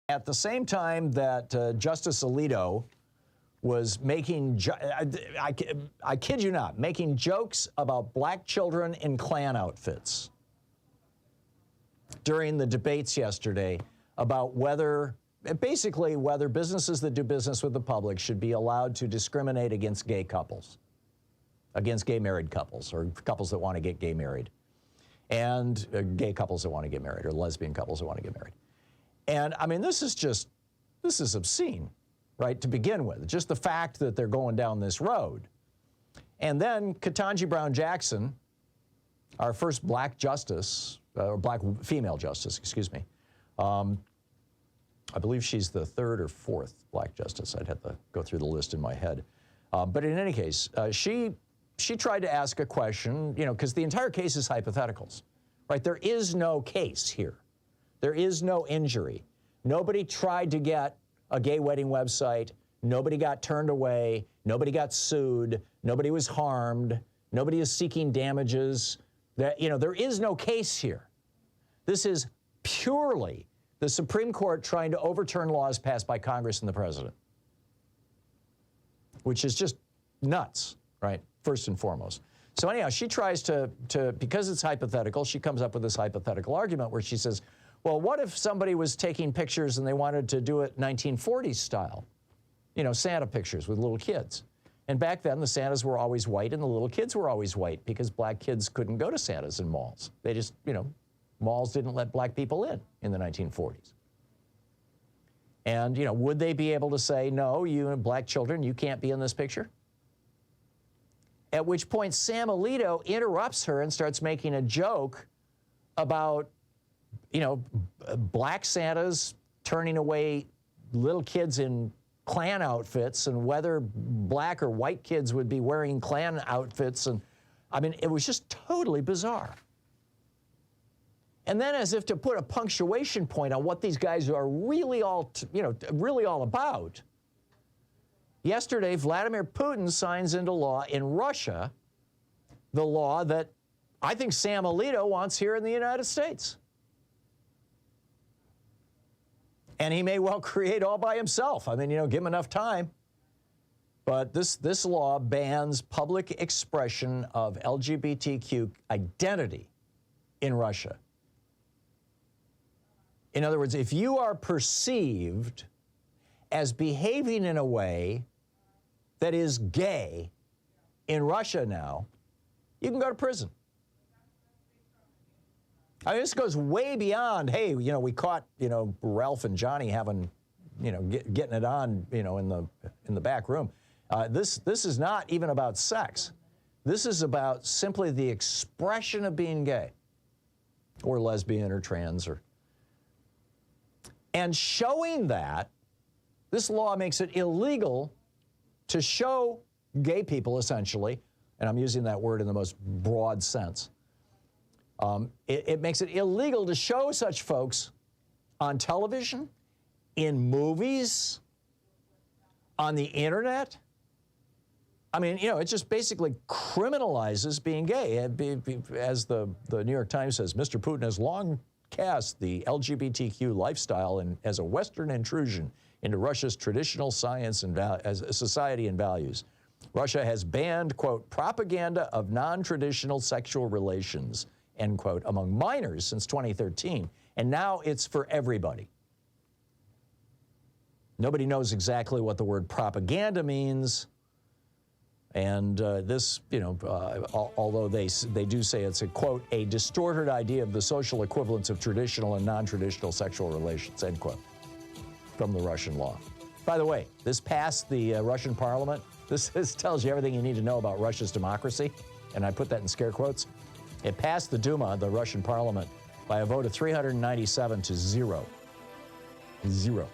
At the same time that Justice Alito was making, I kid you not, making jokes about black children in Klan outfits during the debates yesterday about basically whether businesses that do business with the public should be allowed to discriminate against gay couples, against gay married couples, or couples that want to get gay married, and gay couples that want to get married, or lesbian couples that want to get married. And I mean, this is obscene, right, to begin with. Just the fact that they're going down this road. And then Ketanji Brown Jackson, our first black justice, or black female justice, excuse me. I believe she's the third or fourth black justice. I'd have to go through the list in my head. But in any case, she tried to ask a question, you know, because the entire case is hypotheticals, right? There is no case here. There is no injury. Nobody tried to get a gay wedding website. Nobody got turned away. Nobody got sued. Nobody was harmed. Nobody is seeking damages. You know, there is no case here. This is purely the Supreme Court trying to overturn laws passed by Congress and the president, which is just nuts, right? First and foremost. So anyhow, she tries to because it's hypothetical, she comes up with this hypothetical argument where she says, well, what if somebody was taking pictures and they wanted to do it 1940s style? You know, Santa pictures with little kids. And back then, the Santas were always white and the little kids were always white because black kids couldn't go to Santas in malls. They just, you know, malls didn't let black people in the 1940s. And, you know, would they be able to say, no, you black children, you can't be in this picture? At which point, Sam Alito interrupts her and starts making a joke about, you know, black Santas turning away little kids in Klan outfits and whether black or white kids would be wearing Klan outfits. And I mean, it was just totally bizarre. And then as if to put a punctuation point on what these guys are really all, really all about, yesterday, Vladimir Putin signs into law in Russia the law that I think Sam Alito wants here in the United States. And he may well create all by himself. I mean, you know, give him enough time. But this law bans public expression of LGBTQ identity in Russia. In other words, if you are perceived as behaving in a way that is gay in Russia now, you can go to prison. I mean, this goes way beyond, hey, you know, we caught, you know, Ralph and Johnny having, you know, getting it on, you know, in the back room. This is not even about sex. This is about simply the expression of being gay or lesbian or trans or. And showing that, this law makes it illegal to show gay people, essentially, and I'm using that word in the most broad sense. It makes it illegal to show such folks on television, in movies, on the internet. I mean, you know, it just basically criminalizes being gay. As the New York Times says, Mr. Putin has long cast the LGBTQ lifestyle as a Western intrusion into Russia's traditional science and society and values. Russia has banned, quote, propaganda of non-traditional sexual relations, end quote, among minors since 2013. And now it's for everybody. Nobody knows exactly what the word propaganda means. And this, you know, although they do say it's a, quote, a distorted idea of the social equivalence of traditional and non-traditional sexual relations, end quote, from the Russian law. By the way, this passed the Russian parliament. This tells you everything you need to know about Russia's democracy, and I put that in scare quotes. It passed the Duma, the Russian parliament, by a vote of 397 to 0. 0.